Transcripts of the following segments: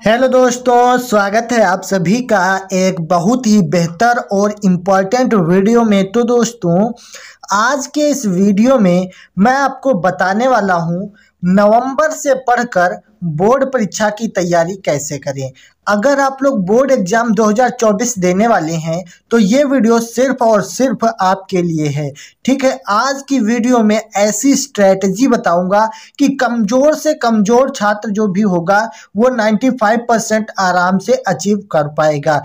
Hello दोस्तों, स्वागत है आप सभी का एक बहुत ही बेहतर और इम्पॉर्टेंट वीडियो में। तो दोस्तों, आज के इस वीडियो में मैं आपको बताने वाला हूँ नवंबर से पढ़कर बोर्ड परीक्षा की तैयारी कैसे करें। अगर आप लोग बोर्ड एग्जाम 2024 देने वाले हैं तो ये वीडियो सिर्फ और सिर्फ आपके लिए है। ठीक है, आज की वीडियो में ऐसी स्ट्रेटजी बताऊंगा कि कमज़ोर से कमज़ोर छात्र जो भी होगा वो 95% आराम से अचीव कर पाएगा।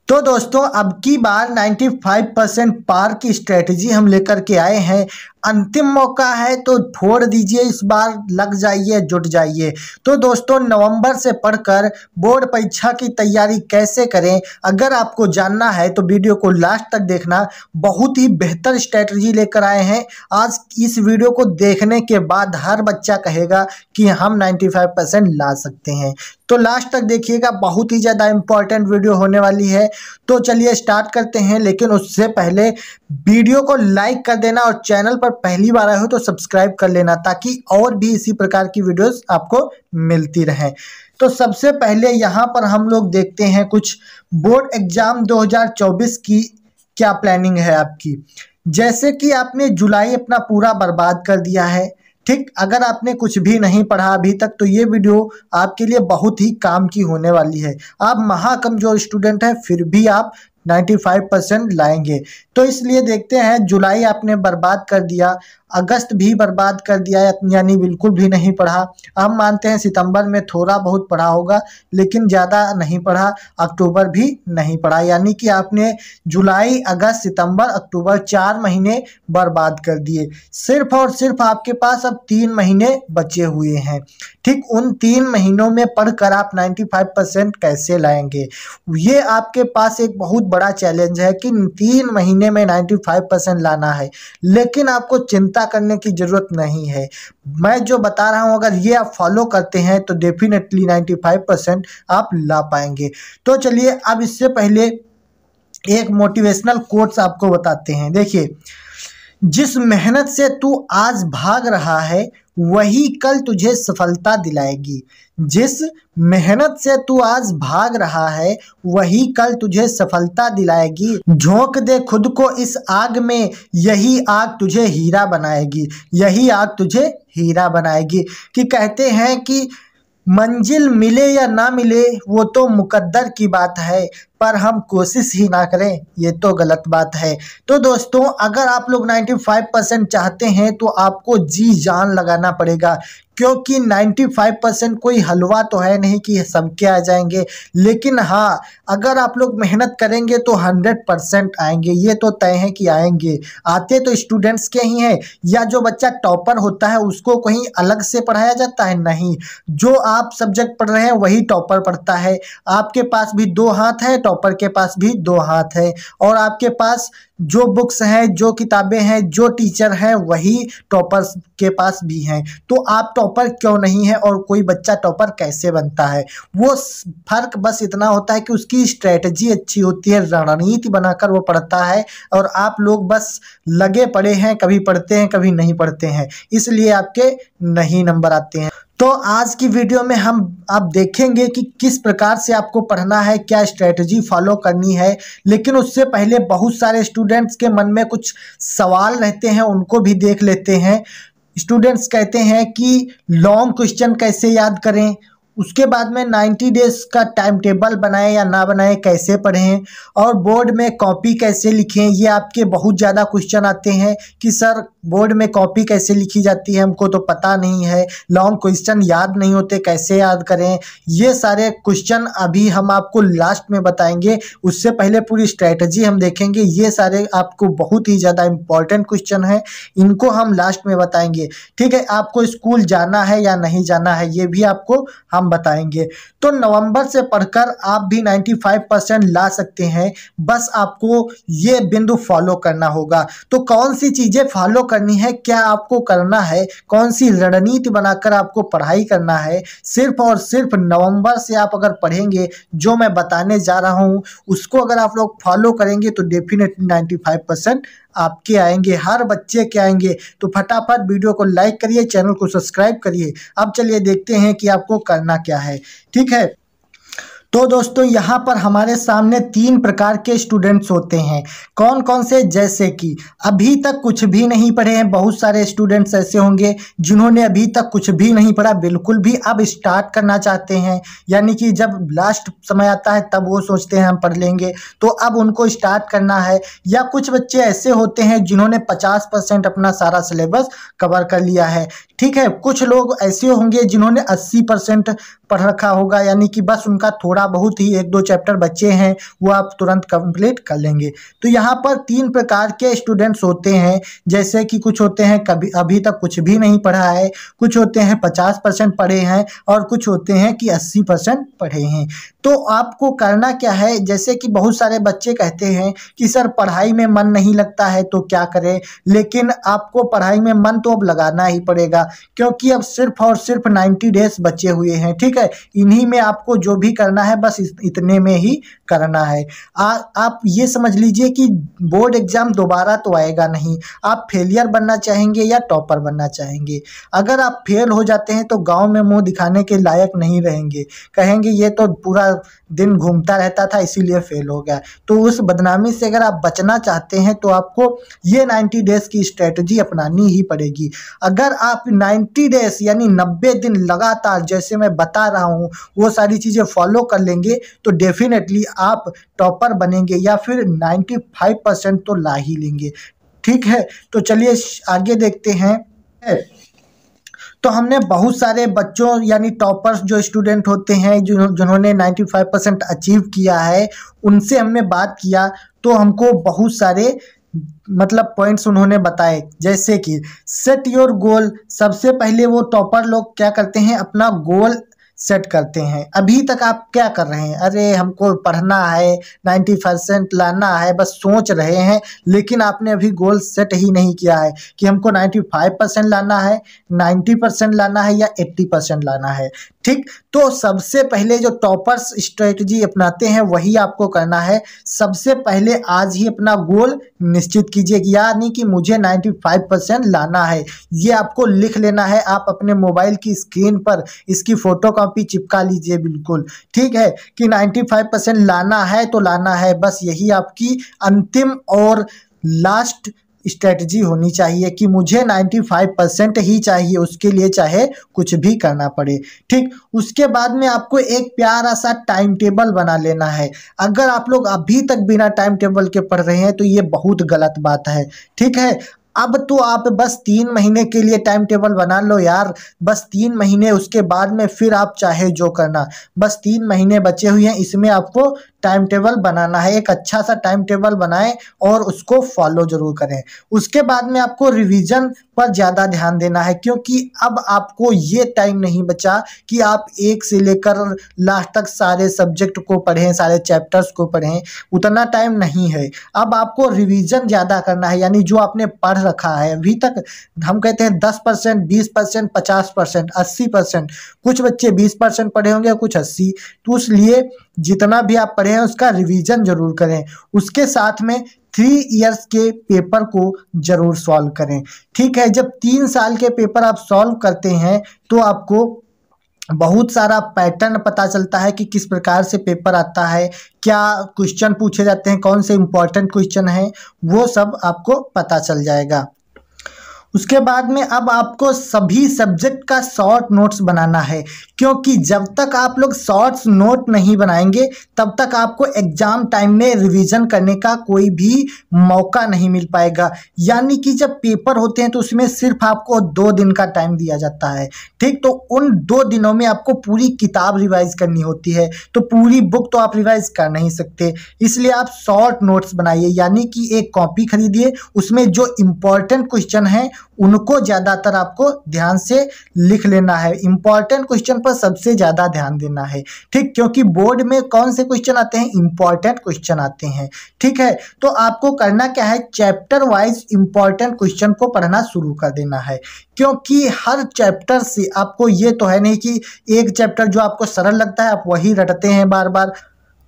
तो दोस्तों, अब की बार 95% पार की स्ट्रेटजी हम लेकर के आए हैं। अंतिम मौका है तो फोड़ दीजिए, इस बार लग जाइए, जुट जाइए। तो दोस्तों, नवंबर से पढ़कर बोर्ड परीक्षा की तैयारी कैसे करें, अगर आपको जानना है तो वीडियो को लास्ट तक देखना। बहुत ही बेहतर स्ट्रेटजी लेकर आए हैं। आज इस वीडियो को देखने के बाद हर बच्चा कहेगा कि हम 95% ला सकते हैं। तो लास्ट तक देखिएगा, बहुत ही ज़्यादा इम्पॉर्टेंट वीडियो होने वाली है। तो चलिए स्टार्ट करते हैं, लेकिन उससे पहले वीडियो को लाइक कर देना और चैनल पर पहली बार आए हो तो सब्सक्राइब कर लेना, ताकि और भी इसी प्रकार की वीडियोस आपको मिलती रहें। तो सबसे पहले यहाँ पर हम लोग देखते हैं कुछ बोर्ड एग्जाम 2024 की क्या प्लानिंग है आपकी। जैसे कि आपने जुलाई अपना पूरा बर्बाद कर दिया है। ठीक, अगर आपने कुछ भी नहीं पढ़ा अभी तक तो ये वीडियो आपके लिए बहुत ही काम की होने वाली है। आप महा कमजोर स्टूडेंट हैं, फिर भी आप 95% लाएंगे। तो इसलिए देखते हैं, जुलाई आपने बर्बाद कर दिया, अगस्त भी बर्बाद कर दिया, यानी बिल्कुल भी नहीं पढ़ा। हम मानते हैं सितंबर में थोड़ा बहुत पढ़ा होगा, लेकिन ज़्यादा नहीं पढ़ा। अक्टूबर भी नहीं पढ़ा, यानी कि आपने जुलाई, अगस्त, सितंबर, अक्टूबर 4 महीने बर्बाद कर दिए। सिर्फ और सिर्फ आपके पास अब 3 महीने बचे हुए हैं। ठीक, उन 3 महीनों में पढ़कर आप 95% कैसे लाएंगे, ये आपके पास एक बहुत बड़ा चैलेंज है कि 3 महीने में 95% लाना है। लेकिन आपको चिंता करने की जरूरत नहीं है। मैं जो बता रहा हूं, अगर ये आप फॉलो करते हैं तो डेफिनेटली 95% आप ला पाएंगे। तो चलिए, अब इससे पहले एक मोटिवेशनल कोट्स आपको बताते हैं। देखिए, जिस मेहनत से तू आज भाग रहा है वही कल तुझे सफलता दिलाएगी। जिस मेहनत से तू आज भाग रहा है वही कल तुझे सफलता दिलाएगी। झोंक दे खुद को इस आग में, यही आग तुझे हीरा बनाएगी। यही आग तुझे हीरा बनाएगी। कि कहते हैं कि मंजिल मिले या ना मिले वो तो मुकद्दर की बात है, पर हम कोशिश ही ना करें ये तो गलत बात है। तो दोस्तों, अगर आप लोग 95% चाहते हैं तो आपको जी जान लगाना पड़ेगा, क्योंकि 95% कोई हलवा तो है नहीं कि सबके आ जाएंगे। लेकिन हाँ, अगर आप लोग मेहनत करेंगे तो 100% आएंगे, ये तो तय है कि आएंगे। आते तो स्टूडेंट्स के ही हैं, या जो बच्चा टॉपर होता है उसको कहीं अलग से पढ़ाया जाता है? नहीं, जो आप सब्जेक्ट पढ़ रहे हैं वही टॉपर पढ़ता है। आपके पास भी 2 हाथ है, टॉपर के पास भी 2 हाथ है। और आपके पास जो बुक्स हैं, जो किताबें हैं, जो टीचर हैं, वही टॉपर्स के पास भी हैं। तो आप टॉपर क्यों नहीं है और कोई बच्चा टॉपर कैसे बनता है? वो फर्क बस इतना होता है कि उसकी स्ट्रेटजी अच्छी होती है, रणनीति बनाकर वो पढ़ता है, और आप लोग बस लगे पड़े हैं, कभी पढ़ते हैं कभी नहीं पढ़ते हैं, इसलिए आपके नहीं नंबर आते हैं। तो आज की वीडियो में हम आप देखेंगे कि किस प्रकार से आपको पढ़ना है, क्या स्ट्रेटजी फॉलो करनी है। लेकिन उससे पहले बहुत सारे स्टूडेंट्स के मन में कुछ सवाल रहते हैं, उनको भी देख लेते हैं। स्टूडेंट्स कहते हैं कि लॉन्ग क्वेश्चन कैसे याद करें, उसके बाद में 90 डेज का टाइम टेबल बनाएं या ना बनाएं, कैसे पढ़ें, और बोर्ड में कॉपी कैसे लिखें। ये आपके बहुत ज़्यादा क्वेश्चन आते हैं कि सर बोर्ड में कॉपी कैसे लिखी जाती है, हमको तो पता नहीं है, लॉन्ग क्वेश्चन याद नहीं होते, कैसे याद करें। ये सारे क्वेश्चन अभी हम आपको लास्ट में बताएंगे। उससे पहले पूरी स्ट्रेटजी हम देखेंगे। ये सारे आपको बहुत ही ज़्यादा इम्पॉर्टेंट क्वेश्चन हैं, इनको हम लास्ट में बताएंगे। ठीक है, आपको स्कूल जाना है या नहीं जाना है ये भी आपको हम बताएंगे। तो नवंबर से पढ़कर आप भी 95% ला सकते हैं, बस आपको ये बिंदु फॉलो करना होगा। तो कौन सी चीज़ें फॉलो करनी है, क्या आपको करना है, कौन सी रणनीति बनाकर आपको पढ़ाई करना है, सिर्फ और सिर्फ नवंबर से आप अगर पढ़ेंगे, जो मैं बताने जा रहा हूँ उसको अगर आप लोग फॉलो करेंगे तो डेफिनेटली 95% आपके आएंगे, हर बच्चे के आएंगे। तो फटाफट वीडियो को लाइक करिए, चैनल को सब्सक्राइब करिए। अब चलिए देखते हैं कि आपको करना क्या है। ठीक है, तो दोस्तों यहाँ पर हमारे सामने 3 प्रकार के स्टूडेंट्स होते हैं। कौन कौन से? जैसे कि अभी तक कुछ भी नहीं पढ़े हैं। बहुत सारे स्टूडेंट्स ऐसे होंगे जिन्होंने अभी तक कुछ भी नहीं पढ़ा, बिल्कुल भी, अब स्टार्ट करना चाहते हैं। यानी कि जब लास्ट समय आता है तब वो सोचते हैं हम पढ़ लेंगे, तो अब उनको स्टार्ट करना है। या कुछ बच्चे ऐसे होते हैं जिन्होंने 50% अपना सारा सिलेबस कवर कर लिया है। ठीक है, कुछ लोग ऐसे होंगे जिन्होंने 80% पढ़ रखा होगा, यानी कि बस उनका थोड़ा बहुत ही 1-2 चैप्टर बच्चे हैं, वो आप तुरंत कंप्लीट कर लेंगे। तो यहाँ पर 3 प्रकार के स्टूडेंट्स होते हैं। जैसे कि कुछ होते हैं कभी अभी तक कुछ भी नहीं पढ़ा है, कुछ होते हैं 50% पढ़े हैं, और कुछ होते हैं कि 80% पढ़े हैं। तो आपको करना क्या है? जैसे कि बहुत सारे बच्चे कहते हैं कि सर पढ़ाई में मन नहीं लगता है तो क्या करें, लेकिन आपको पढ़ाई में मन तो अब लगाना ही पड़ेगा, क्योंकि अब सिर्फ और सिर्फ 90 डेज बचे हुए हैं। ठीक है, इन्हीं में आपको जो भी करना है बस इतने में ही करना है। आप ये समझ लीजिए कि बोर्ड एग्जाम दोबारा तो आएगा नहीं। आप फेलियर बनना चाहेंगे या टॉपर बनना चाहेंगे? अगर आप फेल हो जाते हैं तो गांव में मुंह दिखाने के लायक नहीं रहेंगे, कहेंगे ये तो पूरा दिन घूमता रहता था इसीलिए फेल हो गया। तो उस बदनामी से अगर आप बचना चाहते हैं तो आपको ये 90 डेज की स्ट्रेटजी अपनानी ही पड़ेगी। अगर आप 90 डेज यानी 90 दिन लगातार जैसे मैं बता रहा हूँ वो सारी चीज़ें फॉलो कर लेंगे तो डेफिनेटली आप टॉपर बनेंगे या फिर 95% तो ला ही लेंगे। ठीक है, तो चलिए आगे देखते हैं। तो हमने बहुत सारे बच्चों यानी टॉपर्स जो स्टूडेंट होते हैं जिन्होंने 95% अचीव किया है उनसे हमने बात किया, तो हमको बहुत सारे मतलब पॉइंट्स उन्होंने बताए। जैसे कि सेट योर गोल। सबसे पहले वो टॉपर लोग क्या करते हैं, अपना गोल सेट करते हैं। अभी तक आप क्या कर रहे हैं? अरे हमको पढ़ना है, 90% लाना है, बस सोच रहे हैं, लेकिन आपने अभी गोल सेट ही नहीं किया है कि हमको 95% लाना है, 90% लाना है या 80% लाना है। ठीक, तो सबसे पहले जो टॉपर्स स्ट्रेटजी अपनाते हैं वही आपको करना है। सबसे पहले आज ही अपना गोल निश्चित कीजिए, यानी कि मुझे 95% लाना है। ये आपको लिख लेना है। आप अपने मोबाइल की स्क्रीन पर इसकी फोटोकॉपी चिपका लीजिए बिल्कुल। ठीक है, कि 95% लाना है तो लाना है, बस यही आपकी अंतिम और लास्ट स्ट्रेटजी होनी चाहिए कि मुझे 95% ही चाहिए, उसके लिए चाहे कुछ भी करना पड़े। ठीक, उसके बाद में आपको एक प्यारा सा टाइम टेबल बना लेना है। अगर आप लोग अभी तक बिना टाइम टेबल के पढ़ रहे हैं तो ये बहुत गलत बात है। ठीक है, अब तो आप बस 3 महीने के लिए टाइम टेबल बना लो यार, बस 3 महीने, उसके बाद में फिर आप चाहे जो करना। बस 3 महीने बचे हुए हैं, इसमें आपको टाइम टेबल बनाना है। एक अच्छा सा टाइम टेबल बनाएं और उसको फॉलो जरूर करें। उसके बाद में आपको रिवीजन पर ज़्यादा ध्यान देना है, क्योंकि अब आपको ये टाइम नहीं बचा कि आप 1 से लेकर लास्ट तक सारे सब्जेक्ट को पढ़ें, सारे चैप्टर्स को पढ़ें, उतना टाइम नहीं है। अब आपको रिवीजन ज़्यादा करना है, यानी जो आपने पढ़ रखा है अभी तक, हम कहते हैं 10%, 20%, 50%, 80%। कुछ बच्चे 20% पढ़े होंगे, कुछ 80। तो इसलिए जितना भी आप पढ़े हैं उसका रिवीजन जरूर करें। उसके साथ में 3 इयर्स के पेपर को जरूर सॉल्व करें। ठीक है, जब 3 साल के पेपर आप सॉल्व करते हैं तो आपको बहुत सारा पैटर्न पता चलता है कि किस प्रकार से पेपर आता है, क्या क्वेश्चन पूछे जाते हैं, कौन से इंपॉर्टेंट क्वेश्चन हैं, वो सब आपको पता चल जाएगा। उसके बाद में अब आपको सभी सब्जेक्ट का शॉर्ट नोट्स बनाना है, क्योंकि जब तक आप लोग शॉर्ट्स नोट नहीं बनाएंगे तब तक आपको एग्जाम टाइम में रिवीजन करने का कोई भी मौका नहीं मिल पाएगा। यानी कि जब पेपर होते हैं तो उसमें सिर्फ आपको 2 दिन का टाइम दिया जाता है। ठीक, तो उन 2 दिनों में आपको पूरी किताब रिवाइज करनी होती है, तो पूरी बुक तो आप रिवाइज कर नहीं सकते, इसलिए आप शॉर्ट नोट्स बनाइए। यानी कि एक कॉपी खरीदिए, उसमें जो इम्पोर्टेंट क्वेश्चन हैं उनको ज़्यादातर आपको ध्यान से लिख लेना है। इंपॉर्टेंट क्वेश्चन पर सबसे ज़्यादा ध्यान देना है। ठीक, क्योंकि बोर्ड में कौन से क्वेश्चन आते हैं, इंपॉर्टेंट क्वेश्चन आते हैं। ठीक है, तो आपको करना क्या है, चैप्टर वाइज इंपॉर्टेंट क्वेश्चन को पढ़ना शुरू कर देना है, क्योंकि हर चैप्टर से आपको ये तो है नहीं कि एक चैप्टर जो आपको सरल लगता है आप वही रटते हैं बार बार।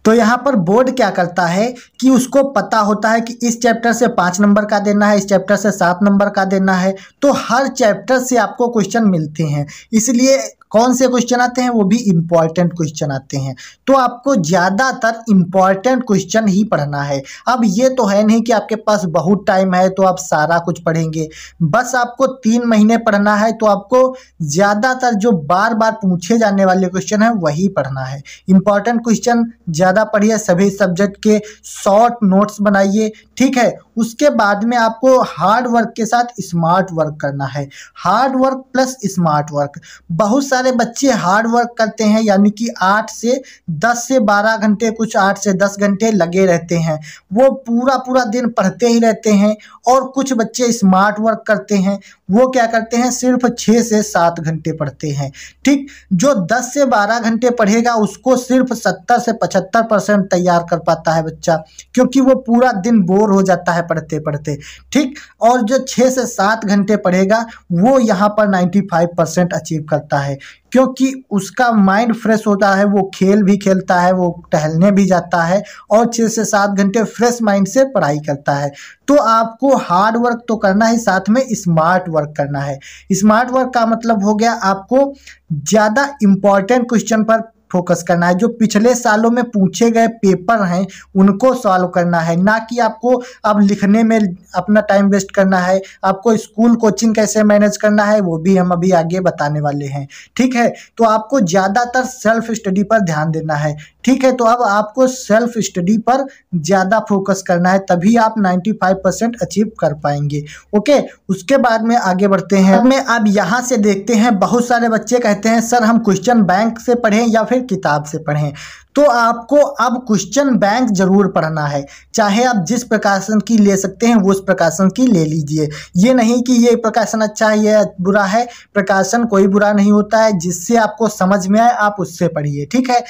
तो यहाँ पर बोर्ड क्या करता है कि उसको पता होता है कि इस चैप्टर से 5 नंबर का देना है, इस चैप्टर से 7 नंबर का देना है, तो हर चैप्टर से आपको क्वेश्चन मिलते हैं। इसलिए कौन से क्वेश्चन आते हैं, वो भी इम्पॉर्टेंट क्वेश्चन आते हैं। तो आपको ज़्यादातर इम्पॉर्टेंट क्वेश्चन ही पढ़ना है। अब ये तो है नहीं कि आपके पास बहुत टाइम है तो आप सारा कुछ पढ़ेंगे, बस आपको 3 महीने पढ़ना है। तो आपको ज़्यादातर जो बार बार पूछे जाने वाले क्वेश्चन हैं वही पढ़ना है। इम्पॉर्टेंट क्वेश्चन ज़्यादा पढ़िए, सभी सब्जेक्ट के शॉर्ट नोट्स बनाइए, ठीक है। उसके बाद में आपको हार्ड वर्क के साथ स्मार्ट वर्क करना है। Hard work plus smart work. बहुत सारे बच्चे हार्ड वर्क करते हैं, यानी कि 8 से 10 से 12 घंटे, कुछ 8 से 10 घंटे लगे रहते हैं, वो पूरा दिन पढ़ते ही रहते हैं। और कुछ बच्चे स्मार्ट वर्क करते हैं, वो क्या करते हैं, सिर्फ 6 से 7 घंटे पढ़ते हैं, ठीक। जो 10 से 12 घंटे पढ़ेगा उसको सिर्फ 70 से 75% तैयार कर पाता है बच्चा, क्योंकि वो पूरा दिन बोर हो जाता है पढ़ते पढ़ते, ठीक। और जो 6 से 7 घंटे पढ़ेगा वो यहाँ पर 95% अचीव करता है, क्योंकि उसका माइंड फ्रेश होता है, वो खेल भी खेलता है, वो टहलने भी जाता है और 6 से 7 घंटे फ्रेश माइंड से पढ़ाई करता है। तो आपको हार्ड वर्क तो करना ही, साथ में स्मार्ट वर्क करना है। स्मार्ट वर्क का मतलब हो गया आपको ज़्यादा इम्पॉर्टेंट क्वेश्चन पर फोकस करना है। जो पिछले सालों में पूछे गए पेपर हैं उनको सॉल्व करना है, ना कि आपको अब लिखने में अपना टाइम वेस्ट करना है। आपको स्कूल कोचिंग कैसे मैनेज करना है वो भी हम अभी आगे बताने वाले हैं, ठीक है। तो आपको ज़्यादातर सेल्फ स्टडी पर ध्यान देना है, ठीक है। तो अब आपको सेल्फ स्टडी पर ज़्यादा फोकस करना है, तभी आप 95% अचीव कर पाएंगे, ओके। उसके बाद में आगे बढ़ते हैं। अब यहाँ से देखते हैं, बहुत सारे बच्चे कहते हैं सर हम क्वेश्चन बैंक से पढ़ें या फिर किताब से पढ़ें। तो आपको अब क्वेश्चन बैंक जरूर पढ़ना है, चाहे आप जिस प्रकाशन की ले सकते हैं वो उस प्रकाशन की ले लीजिए। ये नहीं कि ये प्रकाशन अच्छा है ये बुरा है, प्रकाशन कोई बुरा नहीं होता है, जिससे आपको समझ में आए आप उससे पढ़िए, ठीक है।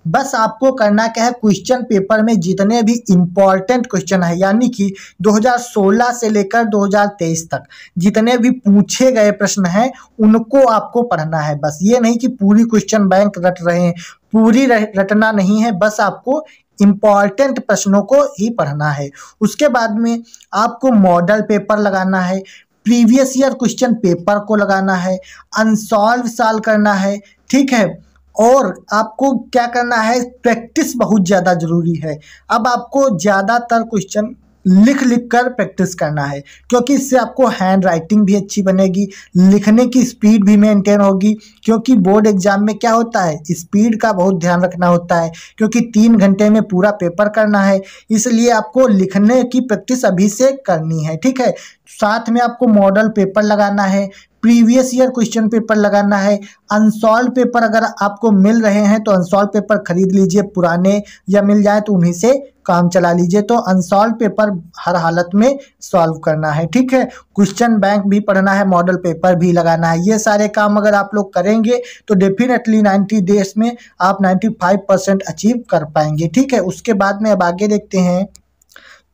बस आपको करना क्या है, क्वेश्चन पेपर में जितने भी इम्पॉर्टेंट क्वेश्चन है, यानी कि 2016 से लेकर 2023 तक जितने भी पूछे गए प्रश्न हैं उनको आपको पढ़ना है। बस ये नहीं कि पूरी क्वेश्चन बैंक रट रहे हैं, पूरी रटना नहीं है, बस आपको इम्पॉर्टेंट प्रश्नों को ही पढ़ना है। उसके बाद में आपको मॉडल पेपर लगाना है, प्रीवियस ईयर क्वेश्चन पेपर को लगाना है, अनसॉल्व सॉल्व करना है, ठीक है। और आपको क्या करना है, प्रैक्टिस बहुत ज़्यादा ज़रूरी है। अब आपको ज़्यादातर क्वेश्चन लिख कर प्रैक्टिस करना है, क्योंकि इससे आपको हैंड राइटिंग भी अच्छी बनेगी, लिखने की स्पीड भी मेंटेन होगी। क्योंकि बोर्ड एग्जाम में क्या होता है, स्पीड का बहुत ध्यान रखना होता है, क्योंकि 3 घंटे में पूरा पेपर करना है, इसलिए आपको लिखने की प्रैक्टिस अभी से करनी है, ठीक है। साथ में आपको मॉडल पेपर लगाना है, प्रीवियस ईयर क्वेश्चन पेपर लगाना है। अनसॉल्व पेपर अगर आपको मिल रहे हैं तो अनसॉल्व पेपर खरीद लीजिए, पुराने या मिल जाए तो उन्हीं से काम चला लीजिए। तो अनसॉल्व पेपर हर हालत में सॉल्व करना है, ठीक है। क्वेश्चन बैंक भी पढ़ना है, मॉडल पेपर भी लगाना है। ये सारे काम अगर आप लोग करेंगे तो डेफिनेटली 90 डेज में आप 95% अचीव कर पाएंगे, ठीक है। उसके बाद में अब आगे देखते हैं।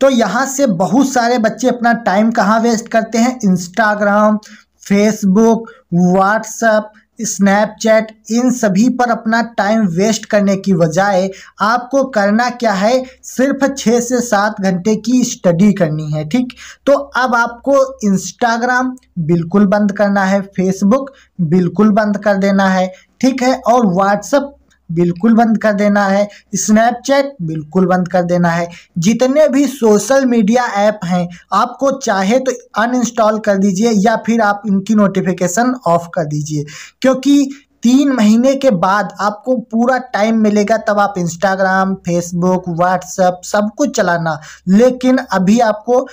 तो यहाँ से बहुत सारे बच्चे अपना टाइम कहाँ वेस्ट करते हैं, इंस्टाग्राम, फेसबुक, व्हाट्सएप, स्नैपचैट, इन सभी पर अपना टाइम वेस्ट करने की बजाय आपको करना क्या है, सिर्फ 6 से 7 घंटे की स्टडी करनी है, ठीक। तो अब आपको इंस्टाग्राम बिल्कुल बंद करना है, फेसबुक बिल्कुल बंद कर देना है, ठीक है। और व्हाट्सएप बिल्कुल बंद कर देना है, स्नैपचैट बिल्कुल बंद कर देना है। जितने भी सोशल मीडिया ऐप हैं आपको चाहे तो अनइंस्टॉल कर दीजिए या फिर आप इनकी नोटिफिकेशन ऑफ कर दीजिए, क्योंकि 3 महीने के बाद आपको पूरा टाइम मिलेगा, तब आप इंस्टाग्राम, फेसबुक, व्हाट्सएप सब कुछ चलाना। लेकिन अभी आपको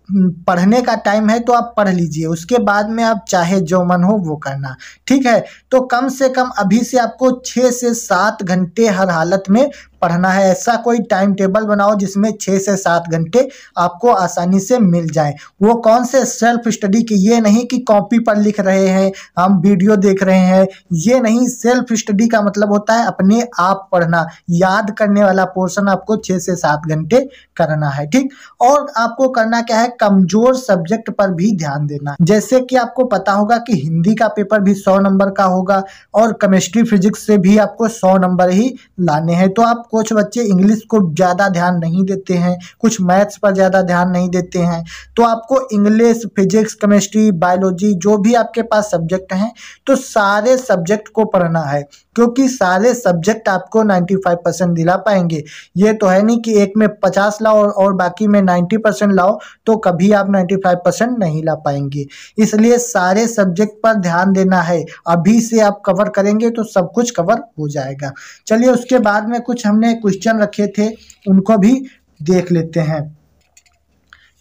पढ़ने का टाइम है तो आप पढ़ लीजिए, उसके बाद में आप चाहे जो मन हो वो करना, ठीक है। तो कम से कम अभी से आपको 6 से 7 घंटे हर हालत में पढ़ना है। ऐसा कोई टाइम टेबल बनाओ जिसमें 6 से 7 घंटे आपको आसानी से मिल जाए। वो कौन से, सेल्फ स्टडी की, ये नहीं कि कॉपी पर लिख रहे हैं हम वीडियो देख रहे हैं, ये नहीं। सेल्फ स्टडी का मतलब होता है अपने आप पढ़ना, याद करने वाला पोर्शन आपको 6 से 7 घंटे करना है, ठीक। और आपको करना क्या है, कमजोर सब्जेक्ट पर भी ध्यान देना। जैसे कि आपको पता होगा कि हिंदी का पेपर भी 100 नंबर का होगा और केमिस्ट्री फिजिक्स से भी आपको 100 नंबर ही लाने हैं। तो आप कुछ बच्चे इंग्लिश को ज़्यादा ध्यान नहीं देते हैं, कुछ मैथ्स पर ज़्यादा ध्यान नहीं देते हैं, तो आपको इंग्लिश, फिजिक्स, केमिस्ट्री, बायोलॉजी जो भी आपके पास सब्जेक्ट हैं तो सारे सब्जेक्ट को पढ़ना है, क्योंकि सारे सब्जेक्ट आपको 95% दिला पाएंगे। ये तो है नहीं कि एक में 50 लाओ और बाकी में 90% लाओ, तो कभी आप 95% नहीं ला पाएंगे। इसलिए सारे सब्जेक्ट पर ध्यान देना है। अभी से आप कवर करेंगे तो सब कुछ कवर हो जाएगा। चलिए उसके बाद में कुछ हमने क्वेश्चन रखे थे, उनको भी देख लेते हैं।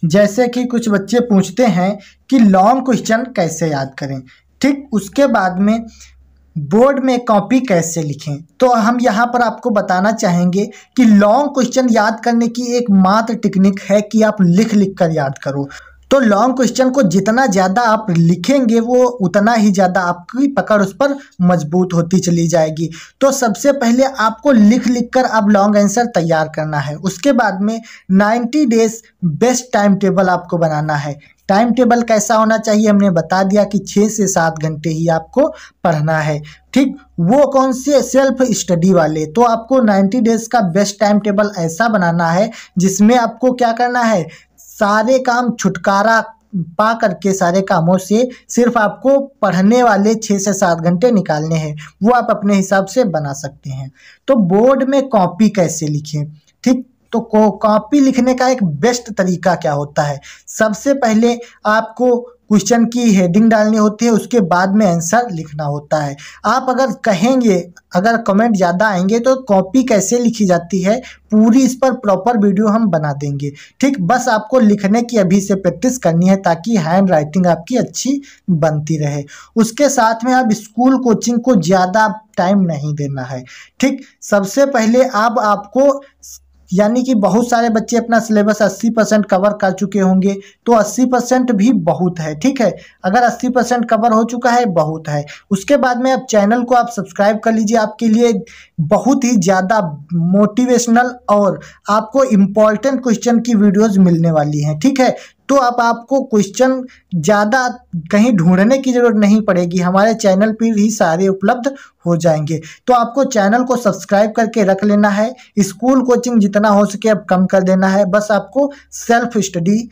जैसे कि कुछ बच्चे पूछते हैं कि लॉन्ग क्वेश्चन कैसे याद करें, ठीक उसके बाद में बोर्ड में कॉपी कैसे लिखें। तो हम यहाँ पर आपको बताना चाहेंगे कि लॉन्ग क्वेश्चन याद करने की एक मात्र टेक्निक है कि आप लिख लिख कर याद करो। तो लॉन्ग क्वेश्चन को जितना ज़्यादा आप लिखेंगे वो उतना ही ज़्यादा आपकी पकड़ उस पर मजबूत होती चली जाएगी। तो सबसे पहले आपको लिख लिख कर अब लॉन्ग आंसर तैयार करना है। उसके बाद में 90 डेज बेस्ट टाइम टेबल आपको बनाना है। टाइम टेबल कैसा होना चाहिए हमने बता दिया कि 6 से 7 घंटे ही आपको पढ़ना है, ठीक। वो कौन से सेल्फ स्टडी वाले, तो आपको 90 डेज का बेस्ट टाइम टेबल ऐसा बनाना है जिसमें आपको क्या करना है, सारे काम छुटकारा पा करके सारे कामों से सिर्फ आपको पढ़ने वाले 6 से 7 घंटे निकालने हैं। वो आप अपने हिसाब से बना सकते हैं। तो बोर्ड में कॉपी कैसे लिखें, ठीक। तो कॉपी लिखने का एक बेस्ट तरीका क्या होता है, सबसे पहले आपको क्वेश्चन की हेडिंग डालनी होती है, उसके बाद में आंसर लिखना होता है। आप अगर कहेंगे, अगर कमेंट ज़्यादा आएंगे तो कॉपी कैसे लिखी जाती है पूरी इस पर प्रॉपर वीडियो हम बना देंगे, ठीक। बस आपको लिखने की अभी से प्रैक्टिस करनी है ताकि हैंड राइटिंग आपकी अच्छी बनती रहे। उसके साथ में आप स्कूल कोचिंग को ज़्यादा टाइम नहीं देना है, ठीक। सबसे पहले आपको यानी कि बहुत सारे बच्चे अपना सिलेबस 80% कवर कर चुके होंगे, तो 80% भी बहुत है, ठीक है। अगर 80% कवर हो चुका है बहुत है। उसके बाद में आप चैनल को आप सब्सक्राइब कर लीजिए, आपके लिए बहुत ही ज़्यादा मोटिवेशनल और आपको इम्पॉर्टेंट क्वेश्चन की वीडियोज़ मिलने वाली हैं, ठीक है। तो अब आपको क्वेश्चन ज़्यादा कहीं ढूंढने की ज़रूरत नहीं पड़ेगी, हमारे चैनल पर ही सारे उपलब्ध हो जाएंगे। तो आपको चैनल को सब्सक्राइब करके रख लेना है। स्कूल कोचिंग जितना हो सके अब कम कर देना है, बस आपको सेल्फ स्टडी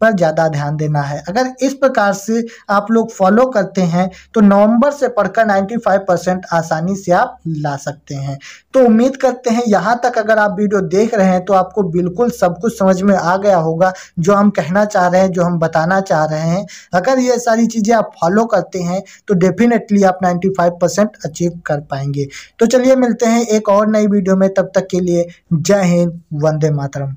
पर ज़्यादा ध्यान देना है। अगर इस प्रकार से आप लोग फॉलो करते हैं तो नवंबर से पढ़कर 95% आसानी से आप ला सकते हैं। तो उम्मीद करते हैं यहाँ तक अगर आप वीडियो देख रहे हैं तो आपको बिल्कुल सब कुछ समझ में आ गया होगा जो हम कहना चाह रहे हैं, जो हम बताना चाह रहे हैं। अगर ये सारी चीज़ें आप फॉलो करते हैं तो डेफिनेटली आप 95% अचीव कर पाएंगे। तो चलिए मिलते हैं एक और नई वीडियो में, तब तक के लिए जय हिंद, वंदे मातरम।